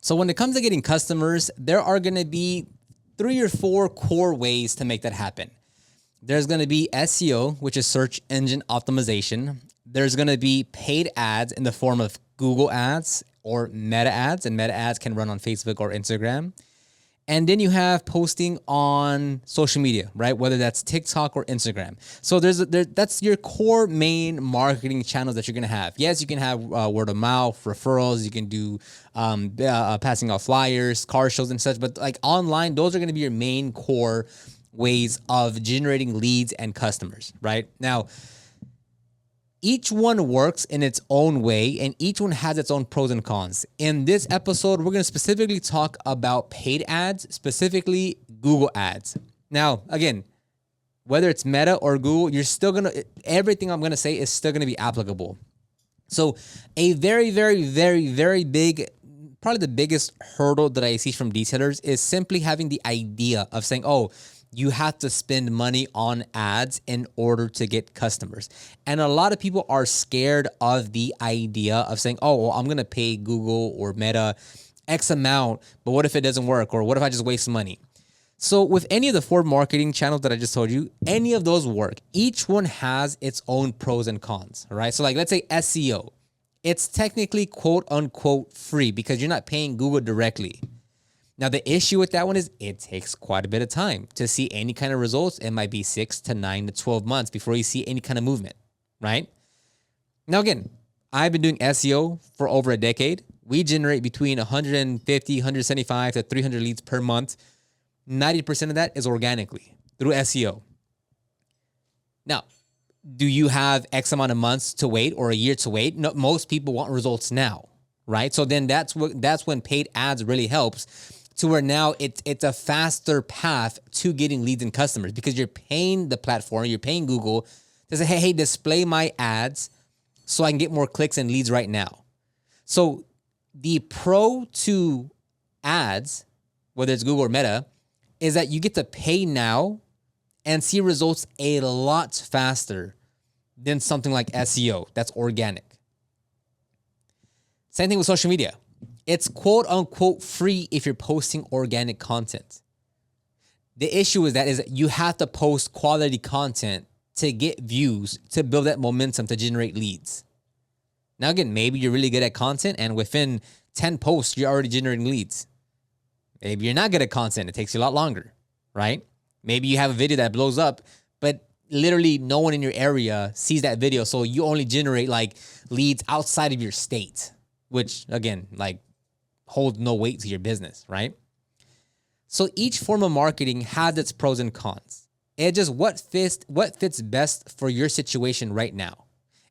So when it comes to getting customers, there are going to be 3 or 4 core ways to make that happen. There's going to be SEO, which is search engine optimization. There's going to be paid ads in the form of Google ads or meta ads, and meta ads can run on Facebook or Instagram. And then you have posting on social media, right? Whether that's TikTok or Instagram. So that's your core main marketing channels that you're going to have. Yes, you can have word of mouth, referrals. You can do passing out flyers, car shows and such. But like online, those are going to be your main core ways of generating leads and customers, right? Now, each one works in its own way and each one has its own pros and cons. In this episode, we're going to specifically talk about paid ads, specifically Google ads. Now, again, whether it's Meta or Google, everything I'm going to say is still going to be applicable. So a very, very, very, very big, probably the biggest hurdle that I see from detailers is simply having the idea of saying, oh, you have to spend money on ads in order to get customers. And a lot of people are scared of the idea of saying, oh, well, I'm going to pay Google or Meta X amount, but what if it doesn't work? Or what if I just waste money? So with any of the 4 marketing channels that I just told you, any of those work. Each one has its own pros and cons, right? So like, let's say SEO. It's technically quote unquote free because you're not paying Google directly. Now, the issue with that one is it takes quite a bit of time to see any kind of results. It might be 6 to 9 to 12 months before you see any kind of movement, right? Now, again, I've been doing SEO for over a decade. We generate between 150, 175 to 300 leads per month. 90% of that is organically through SEO. Now, do you have X amount of months to wait or a year to wait? No, most people want results now, right? So then that's when paid ads really helps, to where now it's a faster path to getting leads and customers because you're paying the platform, you're paying Google to say, hey, display my ads so I can get more clicks and leads right now. So the pro to ads, whether it's Google or Meta, is that you get to pay now and see results a lot faster than something like SEO that's organic. Same thing with social media. It's quote unquote free if you're posting organic content. The issue is that you have to post quality content to get views, to build that momentum, to generate leads. Now, again, maybe you're really good at content and within 10 posts, you're already generating leads. Maybe you're not good at content. It takes you a lot longer, right? Maybe you have a video that blows up, but literally no one in your area sees that video. So you only generate like leads outside of your state, which again, like holds no weight to your business, right? So each form of marketing has its pros and cons. It's just what fits best for your situation right now.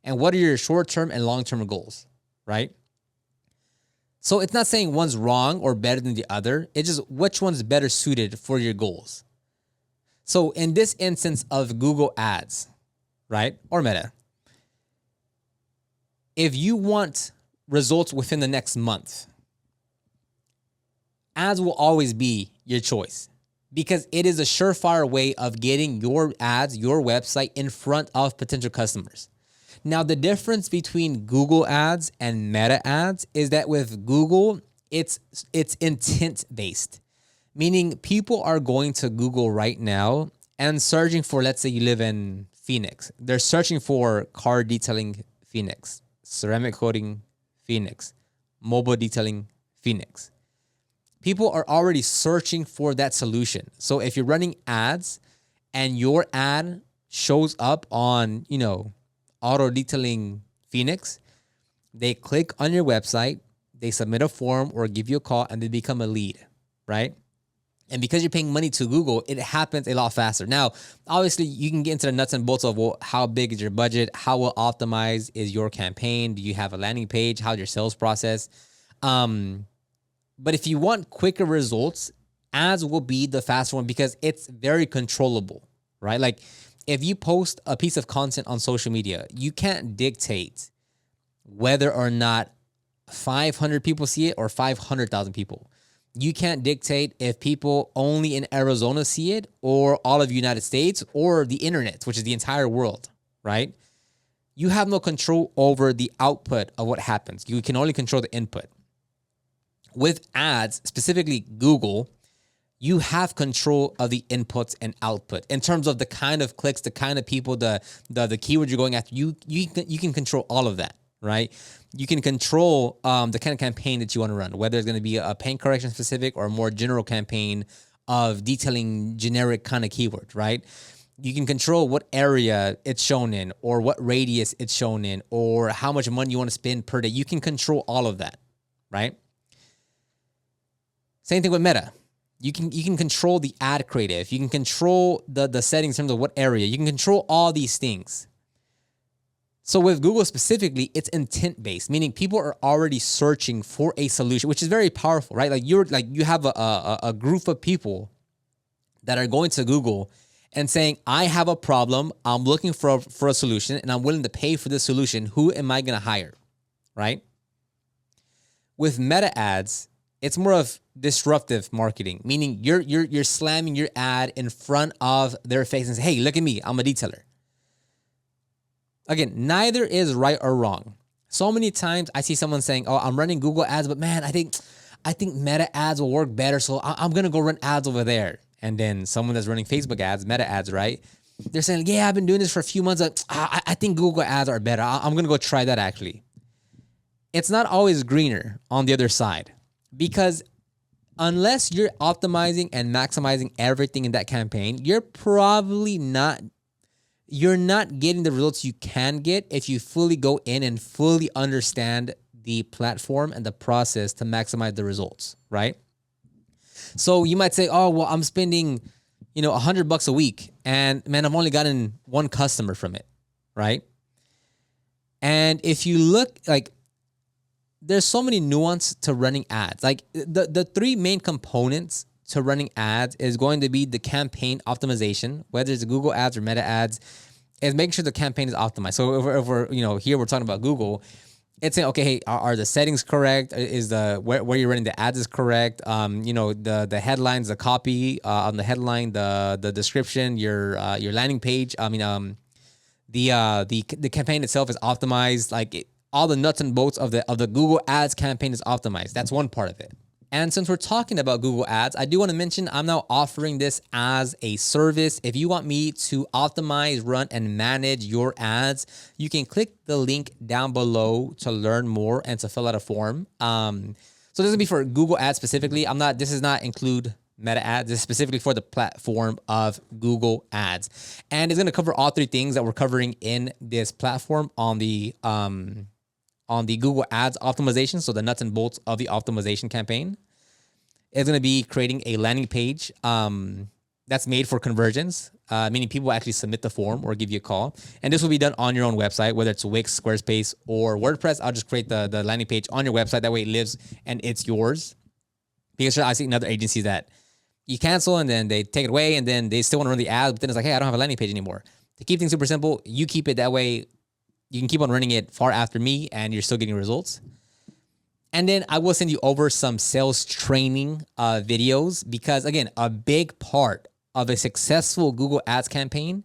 And what are your short-term and long-term goals, right? So it's not saying one's wrong or better than the other. It's just which one's better suited for your goals. So in this instance of Google ads, right, or Meta, if you want results within the next month, ads will always be your choice because it is a surefire way of getting your ads, your website in front of potential customers. Now, the difference between Google ads and Meta ads is that with Google, it's intent-based, meaning people are going to Google right now and searching for, let's say you live in Phoenix. They're searching for car detailing Phoenix, ceramic coating Phoenix, mobile detailing Phoenix. People are already searching for that solution. So if you're running ads and your ad shows up on, auto detailing Phoenix, they click on your website, they submit a form or give you a call, and they become a lead, right? And because you're paying money to Google, it happens a lot faster. Now, obviously, you can get into the nuts and bolts of, well, how big is your budget? How well optimized is your campaign? Do you have a landing page? How's your sales process? But if you want quicker results, ads will be the faster one because it's very controllable, right? Like if you post a piece of content on social media, you can't dictate whether or not 500 people see it or 500,000 people. You can't dictate if people only in Arizona see it or all of the United States or the internet, which is the entire world, right? You have no control over the output of what happens. You can only control the input. With ads, specifically Google, you have control of the inputs and output in terms of the kind of clicks, the kind of people, the keywords you're going after. You can control all of that, right? You can control the kind of campaign that you want to run, whether it's going to be a paint correction specific or a more general campaign of detailing generic kind of keywords, right? You can control what area it's shown in, or what radius it's shown in, or how much money you want to spend per day. You can control all of that, right? Same thing with Meta. You can control the ad creative. You can control the settings in terms of what area. You can control all these things. So with Google specifically, it's intent-based, meaning people are already searching for a solution, which is very powerful, right? You have a group of people that are going to Google and saying, I have a problem, I'm looking for a solution, and I'm willing to pay for this solution. Who am I going to hire, right? With Meta ads, it's more of disruptive marketing, meaning you're slamming your ad in front of their face and say, hey, look at me, I'm a detailer. Again, neither is right or wrong. So many times I see someone saying, oh, I'm running Google ads, but man, I think Meta ads will work better, so I'm going to go run ads over there. And then someone that's running Facebook ads, Meta ads, right? They're saying, yeah, I've been doing this for a few months. I think Google ads are better. I'm going to go try that actually. It's not always greener on the other side, because unless you're optimizing and maximizing everything in that campaign, you're not getting the results you can get if you fully go in and fully understand the platform and the process to maximize the results, right? So you might say, oh, well, I'm spending, $100 a week, and man, I've only gotten one customer from it, right? And if you look, there's so many nuance to running ads. Like the three main components to running ads is going to be the campaign optimization, whether it's Google ads or Meta ads, is making sure the campaign is optimized. So if we're here we're talking about Google, it's saying, okay, hey, are the settings correct? Is where you're running the ads is correct? The headlines, the copy on the headline, the description, your landing page. The campaign itself is optimized. All the nuts and bolts of the Google Ads campaign is optimized. That's one part of it. And since we're talking about Google Ads, I do want to mention I'm now offering this as a service. If you want me to optimize, run, and manage your ads, you can click the link down below to learn more and to fill out a form. So this is gonna be for Google Ads specifically. This does not include Meta ads. This is specifically for the platform of Google Ads. And it's gonna cover all three things that we're covering in this platform on the Google Ads optimization, so the nuts and bolts of the optimization campaign. It's going to be creating a landing page that's made for conversions, meaning people will actually submit the form or give you a call. And this will be done on your own website, whether it's Wix, Squarespace, or WordPress. I'll just create the landing page on your website. That way it lives and it's yours. Because I see another agency that you cancel and then they take it away and then they still want to run the ad, but then it's like, hey, I don't have a landing page anymore. To keep things super simple, you keep it that way. You can keep on running it far after me and you're still getting results. And then I will send you over some sales training videos, because again, a big part of a successful Google Ads campaign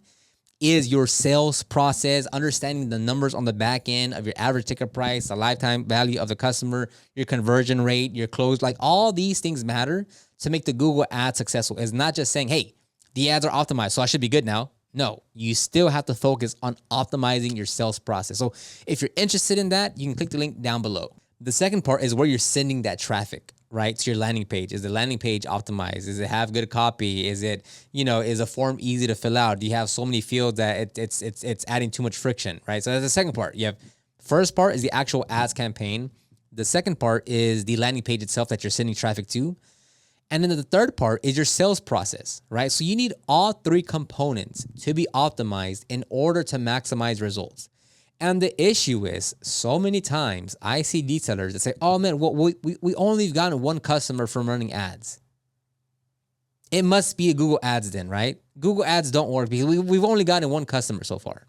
is your sales process, understanding the numbers on the back end of your average ticket price, the lifetime value of the customer, your conversion rate, your close. All these things matter to make the Google Ads successful. It's not just saying, hey, the ads are optimized, so I should be good now. No, you still have to focus on optimizing your sales process. So if you're interested in that, you can click the link down below. The second part is where you're sending that traffic, right? To your landing page. Is the landing page optimized? Does it have good copy? Is it, is a form easy to fill out? Do you have so many fields that it's adding too much friction, right? So that's the second part. You have first part is the actual ads campaign. The second part is the landing page itself that you're sending traffic to. And then the third part is your sales process, right? So you need all three components to be optimized in order to maximize results. And the issue is, so many times I see detailers that say, oh man, we only gotten one customer from running ads. It must be a Google Ads then, right? Google Ads don't work because we've only gotten one customer so far.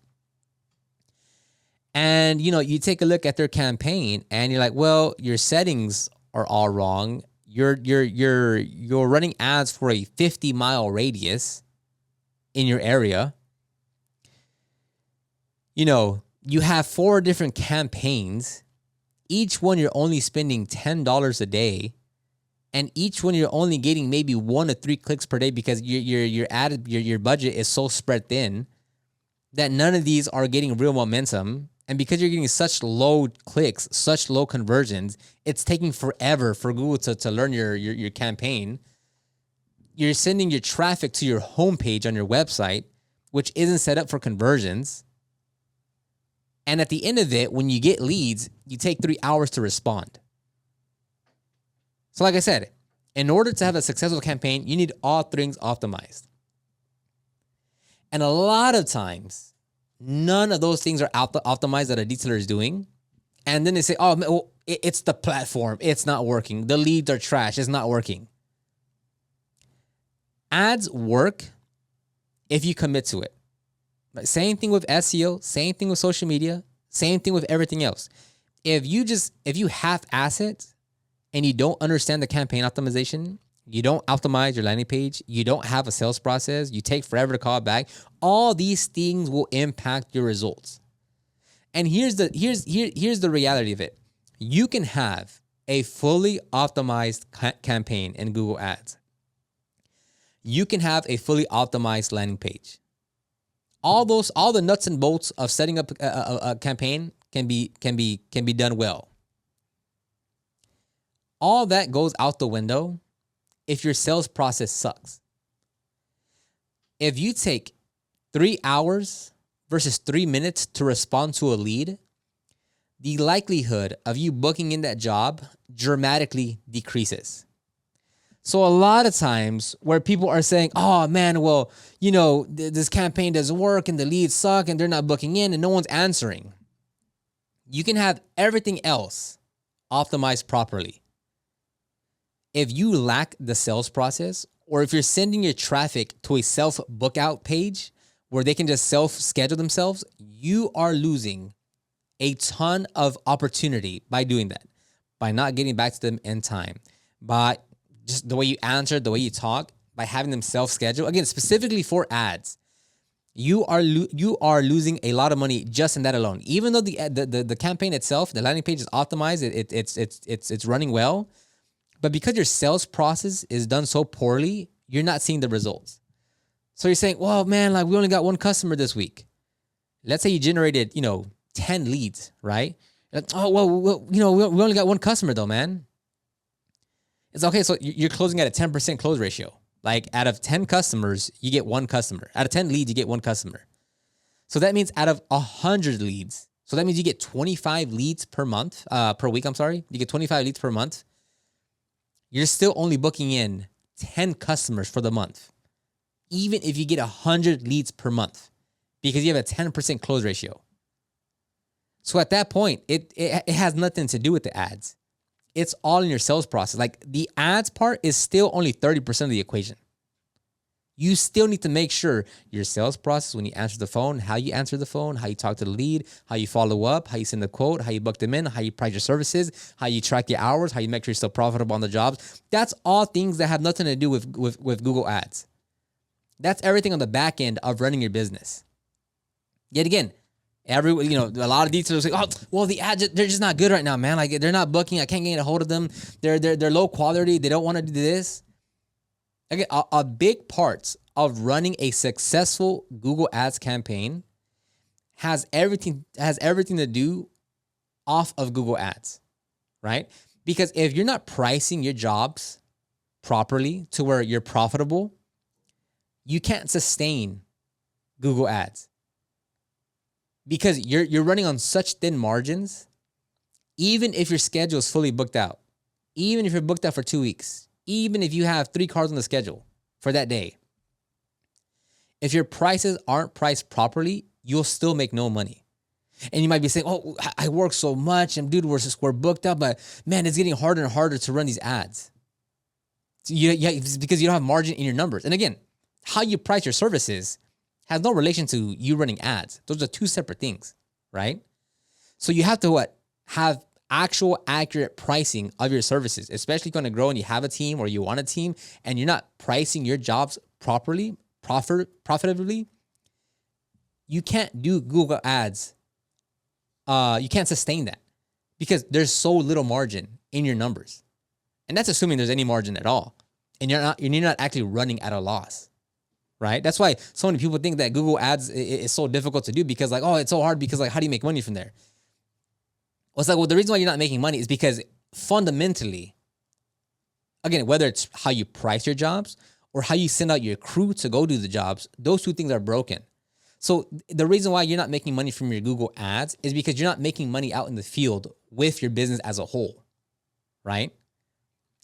And you take a look at their campaign and you're like, well, your settings are all wrong. You're running ads for a 50-mile radius in your area. You have 4 different campaigns. Each one you're only spending $10 a day. and each one you're only getting maybe 1 to 3 clicks per day because your budget is so spread thin that none of these are getting real momentum. And because you're getting such low clicks, such low conversions, it's taking forever for Google to learn your campaign. You're sending your traffic to your homepage on your website, which isn't set up for conversions. And at the end of it, when you get leads, you take 3 hours to respond. So like I said, in order to have a successful campaign, you need all things optimized. And a lot of times, none of those things are optimized that a detailer is doing. And then they say, oh, well, it's the platform. It's not working. The leads are trash. It's not working. Ads work if you commit to it. Same thing with SEO, same thing with social media, same thing with everything else. If you half-ass it and you don't understand the campaign optimization, you don't optimize your landing page, you don't have a sales process, you take forever to call it back, all these things will impact your results. And here's the reality of it. You can have a fully optimized campaign in Google Ads. You can have a fully optimized landing page. All the nuts and bolts of setting up a campaign can be done well. All that goes out the window if your sales process sucks. If you take 3 hours versus 3 minutes to respond to a lead, the likelihood of you booking in that job dramatically decreases. So a lot of times where people are saying, oh man, well, this campaign doesn't work and the leads suck and they're not booking in and no one's answering. You can have everything else optimized properly. If you lack the sales process, or if you're sending your traffic to a self-book out page where they can just self-schedule themselves, you are losing a ton of opportunity by doing that, by not getting back to them in time, by just the way you answer, the way you talk, by having them self-schedule. Again, specifically for ads, you are losing a lot of money just in that alone. Even though the campaign itself, the landing page is optimized, it's running well, but because your sales process is done so poorly, you're not seeing the results. So you're saying, well, man, like we only got 1 customer this week. Let's say you generated, 10 leads, right? Like, oh, well, we only got 1 customer though, man. It's okay. So you're closing at a 10% close ratio. Like out of 10 customers, you get 1 customer. Out of 10 leads, you get 1 customer. So that means out of 100 leads, so that means you get 25 leads per week. You get 25 leads per month. You're still only booking in 10 customers for the month, even if you get 100 leads per month, because you have a 10% close ratio. So at that point, it has nothing to do with the ads. It's all in your sales process. Like the ads part is still only 30% of the equation. You still need to make sure your sales process, when you answer the phone, how you answer the phone, how you talk to the lead, how you follow up, how you send the quote, how you book them in, how you price your services, how you track your hours, how you make sure you're still profitable on the jobs. That's all things that have nothing to do with Google Ads. That's everything on the back end of running your business. Yet again, a lot of detailers say, oh, well, the ads, they're just not good right now, man. Like they're not booking. I can't get a hold of them. They're low quality. They don't want to do this. Again, a big part of running a successful Google Ads campaign has everything to do off of Google Ads, right? Because if you're not pricing your jobs properly to where you're profitable, you can't sustain Google Ads. Because you're running on such thin margins, even if your schedule is fully booked out, even if you're booked out for 2 weeks, even if you have 3 cars on the schedule for that day, if your prices aren't priced properly, you'll still make no money. And you might be saying, oh, I work so much and dude, we're booked up, but man, it's getting harder and harder to run these ads. It's because you don't have margin in your numbers. And again, how you price your services has no relation to you running ads. Those are 2 separate things, right? So you have to have actual accurate pricing of your services, especially if you're going to grow and you have a team or you want a team and you're not pricing your jobs properly, profitably. You can't do Google Ads. You can't sustain that because there's so little margin in your numbers. And that's assuming there's any margin at all. And you're not actually running at a loss, right? That's why so many people think that Google Ads is so difficult to do because like, oh, it's so hard because like, how do you make money from there? Well, it's like, well, the reason why you're not making money is because fundamentally, again, whether it's how you price your jobs or how you send out your crew to go do the jobs, those two things are broken. So the reason why you're not making money from your Google Ads is because you're not making money out in the field with your business as a whole, right?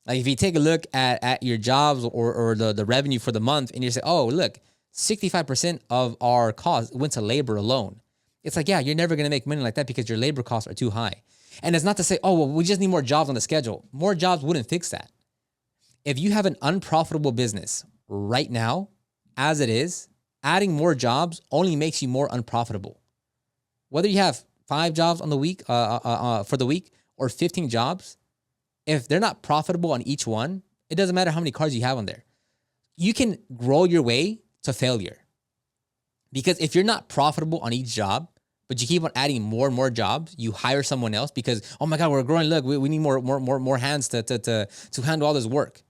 Like if you take a look at your jobs or the revenue for the month and you say, oh, look, 65% of our costs went to labor alone. It's like, yeah, you're never going to make money like that because your labor costs are too high. And it's not to say, oh, well, we just need more jobs on the schedule. More jobs wouldn't fix that. If you have an unprofitable business right now, as it is, adding more jobs only makes you more unprofitable. Whether you have 5 jobs on the week for the week or 15 jobs, if they're not profitable on each one, it doesn't matter how many cars you have on there. You can grow your way to failure. Because if you're not profitable on each job, but you keep on adding more and more jobs, you hire someone else because, oh my God, we're growing. Look, we need more hands to handle all this work.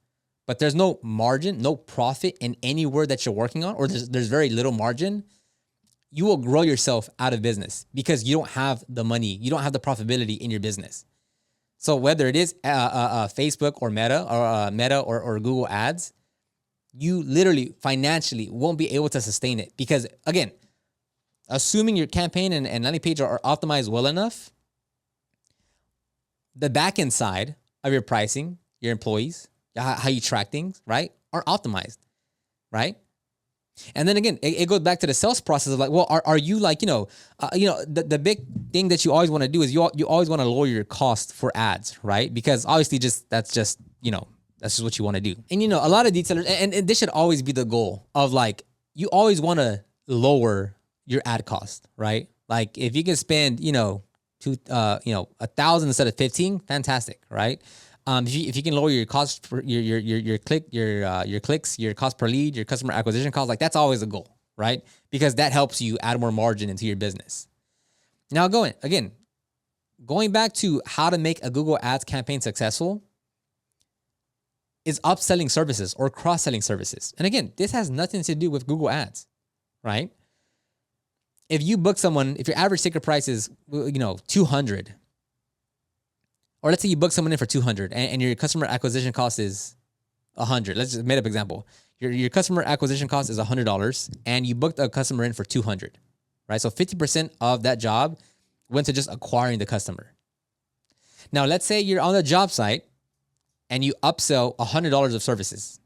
But there's no margin, no profit in anywhere that you're working on, or there's very little margin. You will grow yourself out of business because you don't have the money, you don't have the profitability in your business. So whether it is Facebook or Meta or Google Ads, you literally financially won't be able to sustain it because, again, assuming your campaign and landing page are optimized well enough, the back end side of your pricing, your employees, how you track things, right, are optimized, right? And then again, it goes back to the sales process of like, well, are you like, the big thing that you always want to do is you always want to lower your cost for ads, right? Because obviously that's just what you want to do. And, a lot of detailers, and this should always be the goal of like, you always want to lower your ad cost, right? Like if you can spend, 1,000 instead of 15, fantastic, right? If you can lower your cost for your clicks, your cost per lead, your customer acquisition cost, like that's always a goal, right? Because that helps you add more margin into your business. Now going back to how to make a Google Ads campaign successful is upselling services or cross-selling services. And again, this has nothing to do with Google Ads, right? If you book someone, if your average ticket price is, 200, or let's say you book someone in for 200 and your customer acquisition cost is 100. Let's just make up example. Your customer acquisition cost is $100 and you booked a customer in for 200, right? So 50% of that job went to just acquiring the customer. Now, let's say you're on the job site and you upsell $100 of services.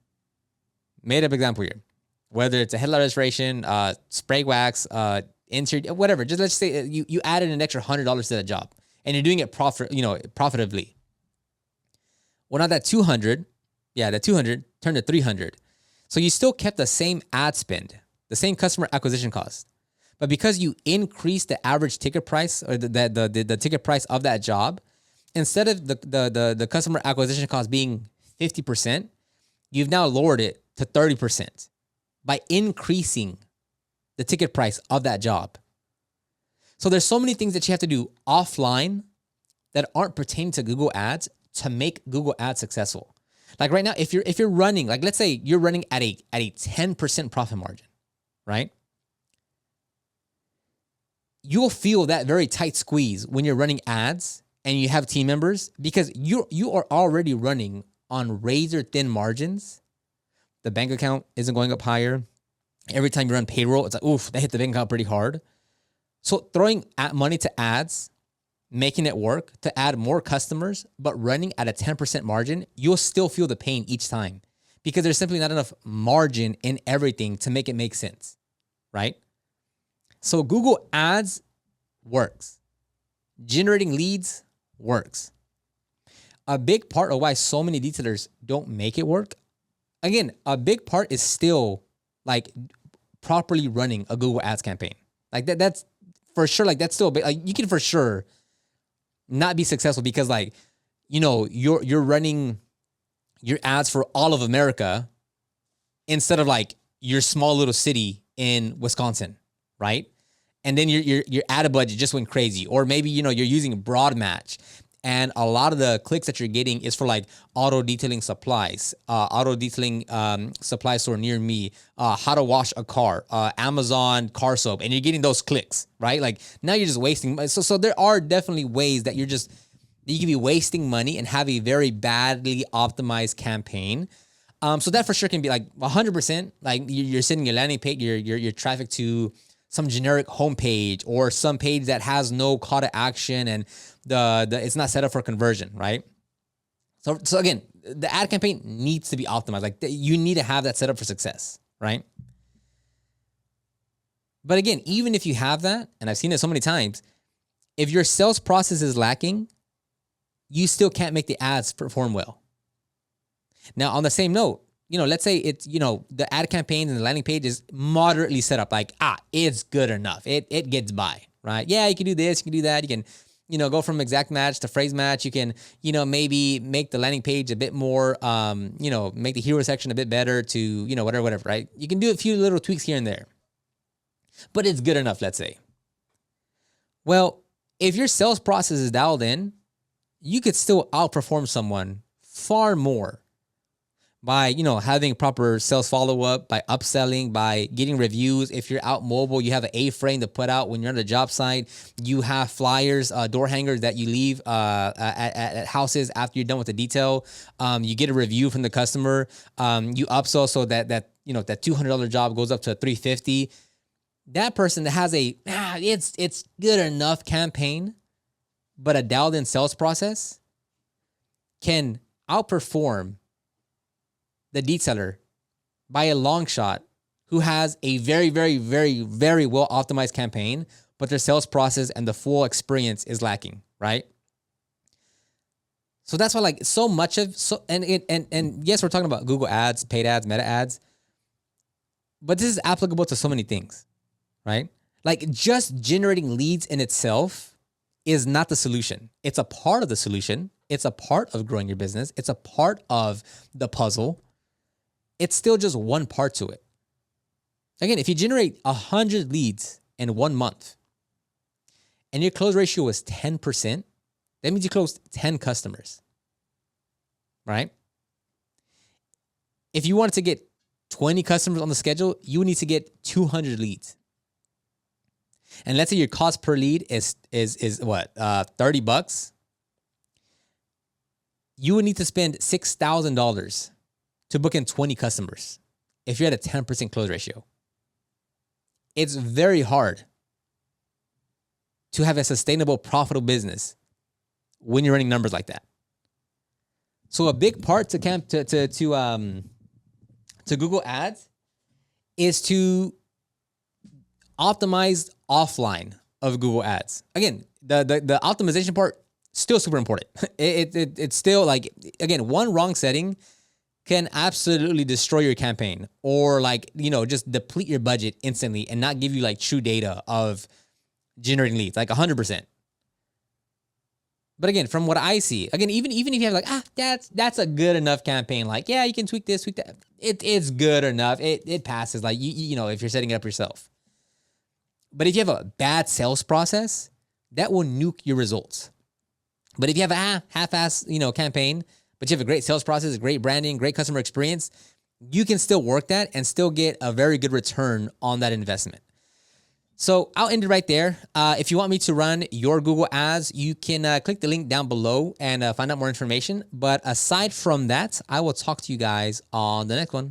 Made up example here. Whether it's a headlight restoration, spray wax, interior, whatever. Just let's say you added an extra $100 to that job. And you're doing it profitably. Well, now that 200 turned to 300. So you still kept the same ad spend, the same customer acquisition cost. But because you increased the average ticket price or the ticket price of that job, instead of the customer acquisition cost being 50%, you've now lowered it to 30% by increasing the ticket price of that job. So there's so many things that you have to do offline that aren't pertaining to Google Ads to make Google Ads successful. Like right now, if you're running, like let's say you're running at a 10% profit margin, right? You'll feel that very tight squeeze when you're running ads and you have team members because you are already running on razor thin margins. The bank account isn't going up higher. Every time you run payroll, it's like, oof, that hit the bank account pretty hard. So throwing money to ads, making it work to add more customers, but running at a 10% margin, you'll still feel the pain each time because there's simply not enough margin in everything to make it make sense, right? So Google Ads works. Generating leads works. A big part of why so many detailers don't make it work, again, a big part is still like properly running a Google Ads campaign. Like that's for sure, like that's still big. Like you can for sure not be successful because like, you're running your ads for all of America instead of like your small little city in Wisconsin, right? And then your ad budget just went crazy. Or maybe, you're using broad match And a lot of the clicks that you're getting is for like auto detailing supplies, auto detailing supply store near me, how to wash a car, Amazon car soap, and you're getting those clicks, right? Like now you're just wasting. So there are definitely ways that you can be wasting money and have a very badly optimized campaign. So that for sure can be like 100%. Like you're sending your landing page, your traffic to some generic homepage or some page that has no call to action and the it's not set up for conversion, right? So again, the ad campaign needs to be optimized. Like you need to have that set up for success, right? But again, even if you have that, and I've seen it so many times, if your sales process is lacking, you still can't make the ads perform well. Now, on the same note, let's say it's, the ad campaign and the landing page is moderately set up. Like, it's good enough. It gets by, right? Yeah, you can do this, you can do that. You can, go from exact match to phrase match. You can, maybe make the landing page a bit more, make the hero section a bit better to, whatever, right? You can do a few little tweaks here and there, but it's good enough, let's say. Well, if your sales process is dialed in, you could still outperform someone far more by, having proper sales follow-up, by upselling, by getting reviews. If you're out mobile, you have an A-frame to put out when you're on the job site. You have flyers, door hangers that you leave at houses after you're done with the detail. You get a review from the customer. You upsell so that $200 job goes up to $350. That person that has it's good enough campaign, but a dialed in sales process can outperform the detailer by a long shot who has a very, very, very, very well optimized campaign, but their sales process and the full experience is lacking, right? So that's why so much of and yes, we're talking about Google ads, paid ads, meta ads, but this is applicable to so many things, right? Like just generating leads in itself is not the solution. It's a part of the solution. It's a part of growing your business. It's a part of the puzzle. It's still just one part to it. Again, if you generate 100 leads in 1 month and your close ratio is 10%, that means you closed 10 customers, right? If you wanted to get 20 customers on the schedule, you would need to get 200 leads. And let's say your cost per lead is what, $30. You would need to spend $6,000 to book in 20 customers if you're at a 10% close ratio. It's very hard to have a sustainable, profitable business when you're running numbers like that. So a big part to Google Ads is to optimize offline of Google Ads. Again, the optimization part still super important. It's still again, one wrong setting can absolutely destroy your campaign or just deplete your budget instantly and not give you true data of generating leads, 100%. But again, from what I see, again, even if you have that's a good enough campaign. You can tweak this, tweak that. It's good enough. It passes. If you're setting it up yourself. But if you have a bad sales process, that will nuke your results. But if you have a half-ass, campaign, but you have a great sales process, great branding, great customer experience, you can still work that and still get a very good return on that investment. So I'll end it right there. If you want me to run your Google Ads, you can click the link down below and find out more information. But aside from that, I will talk to you guys on the next one.